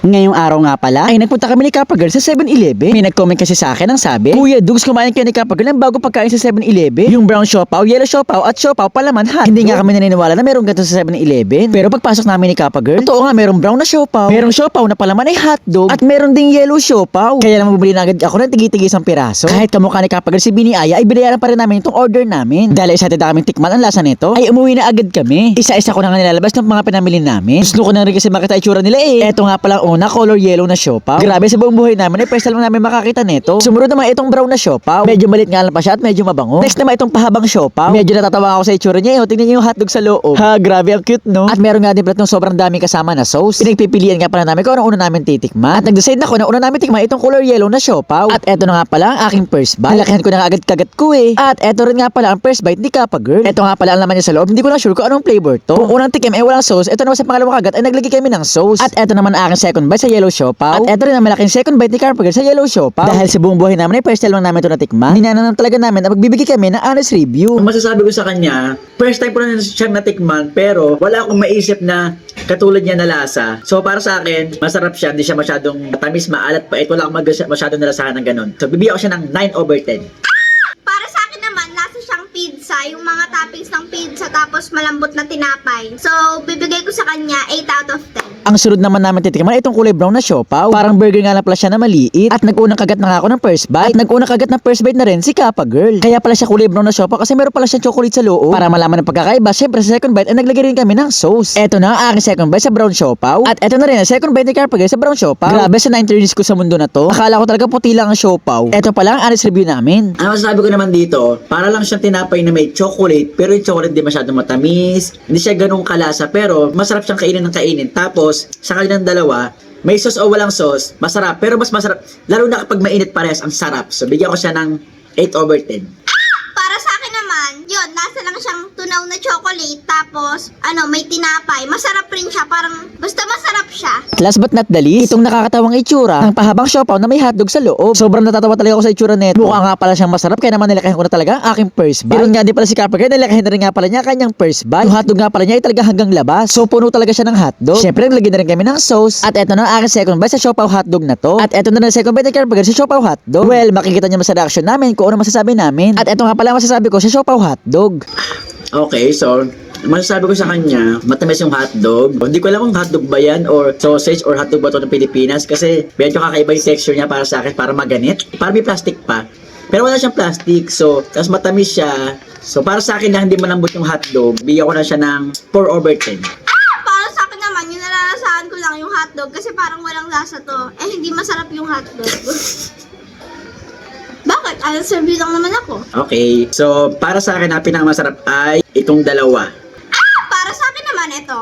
Ngayong araw nga pala ay nagpunta kami ni Kappa Girl sa 7-Eleven. May nag-comment kasi sa akin ang sabi, Kuya Dugs, kumain kayo ni Kappa Girl ng bago pagkain sa 7-Eleven. Yung brown siopaw, yellow siopaw at siopaw palaman hot. Hindi nga kami naniniwala na merong ganito sa 7-Eleven. Pero pagpasok namin ni Kappa Girl, totoo nga merong brown na siopaw, merong siopaw na palaman ay hotdog at meron ding yellow siopaw. Kaya naman bumili na agad ako ng tigi-tigi isang piraso. Kahit kamukha ni Kappa Girl si Bini Aya ay binayaran pa rin namin itong order namin. Dahil excited na kaming tikman ang lasa nito, ay umuwi na agad kami. Isa-isa ko na nga nilalabas ng mga pinamili namin. Gusto ko na rin kasi makita itsura nila eh. Eto nga pala una, color yellow na siopaw. Grabe, sa buong buhay namin ay first time lang namin makakita nito. Sumunod naman itong brown na siopaw. Medyo malit nga lang pa siya at medyo mabango. Next naman itong pahabang siopaw. Medyo natatawa ako sa itsura niya. Tingnan niyo yung hotdog sa loob. Ha, grabe, ang cute, no? At meron nga din pala itong sobrang daming kasama na sauce. Pinagpipilian nga pala namin kung ano una namin titikman. At nag-decide na ako na una namin tikman itong color yellow na siopaw. At eto na nga pala ang aking first bite. Nalakihan ko na agad kagat ko eh. At eto rin nga pala ang first bite ni Kappa Girl. Eto nga pala ang laman niya sa loob. Hindi ko na sure kung anong flavor to. Kung unang tikim ay walang sauce, eto naman sa pangalawang kagat ay naglagay kami ng sauce. At eto naman ang aking second bite sa yellow siopaw. At eto rin ang malaking second bite ni Kappa Girl sa yellow siopaw. Dahil sa buong buhay namin ay first time lang namin ito natikman. Ninanam talaga namin na magbibigay kami ng honest review. Ang masasabi ko sa kanya, first time ko na siyang natikman pero wala akong maisip na katulad niya na lasa. So para sa akin, masarap siya, hindi siya masyadong matamis, maalat pa. Wala akong masyadong nalasahan ng ganun. So bibigyan ko siya ng 9/10. Para sa akin naman, lasa siyang pizza, yung mga toppings ng pizza tapos malambot na tinapay. So, bibigay ko sa kanya 8 out of 10. Ang sunod naman namin titikman ay itong kulay brown na siopaw. Parang burger nga lang pala siya na maliit. At nag-unang kagat na nga ako ng first bite. At nag-unang kagat ng first bite na rin si Kappa Girl. Kaya pala siya kulay brown na siopaw kasi meron pala siyang chocolate sa loob. Para malaman ang pagkakaiba, syempre sa second bite ay naglagay rin kami ng sauce. Eto na ang aking second bite sa brown siopaw. At eto na rin ang second bite ni Kappa Girl sa brown siopaw. Grabe, sa 9 years ko sa mundo na to. Akala ko talaga puti lang ang siopaw. Eto pala ang honest review namin. Ang masasabi ko naman dito, para lang siyang tinapay na may chocolate, pero yung chocolate di masyadong matamis, hindi siya ganung kalasa, pero masarap siyang kainin ng kainin. Tapos, sa kanilang dalawa, may sauce o walang sauce, masarap, pero mas masarap, lalo na kapag mainit parehas, ang sarap. So, bigyan ko siya ng 8/10. Para sa akin naman, yun, nasa lang siyang tunaw na chocolate, tapos, may tinapay. Masarap rin siya, parang, basta masarap siya. Last but not the least, itong nakakatawang itsura, ang pahabang siopaw na may hotdog sa loob. Sobrang natatawa talaga ako sa itsura nito. Mukha nga pala siyang masarap, kaya naman nilakahin ko na talaga ang aking first bite. Pero nga din pala si Kappa Girl, nilakahin na rin nga pala niya kanyang first bite. Yung hotdog nga pala niya ay talaga hanggang labas. So puno talaga siya ng hotdog. Syempre, naglagay na rin kami ng sauce. At eto na ang aking second bite sa siopaw hotdog na to. At eto na ang second bite ni Kappa Girl sa siopaw hotdog. Well, makikita niyo sa reaction namin kung ano masasabi namin. At eto nga pala ang masasabi ko sa siopaw hotdog. Okay, so, masasabi ko sa kanya, matamis yung hotdog. Hindi ko alam kung hotdog ba yan or sausage or hotdog ba ito ng Pilipinas kasi medyo kakaiba yung texture niya para sa akin, para maganit. Para may plastic pa. Pero wala siyang plastic, so, tapos matamis siya. So, para sa akin na hindi malambot yung hotdog, bigyan ko na siya ng 4/10. Para sa akin naman, yung nalalasahan ko lang yung hotdog kasi parang walang lasa to. Hindi masarap yung hotdog. Bakit? Honest review lang naman ako. Okay, so, para sa akin na pinakamasarap ay itong dalawa. Para sa akin naman, ito.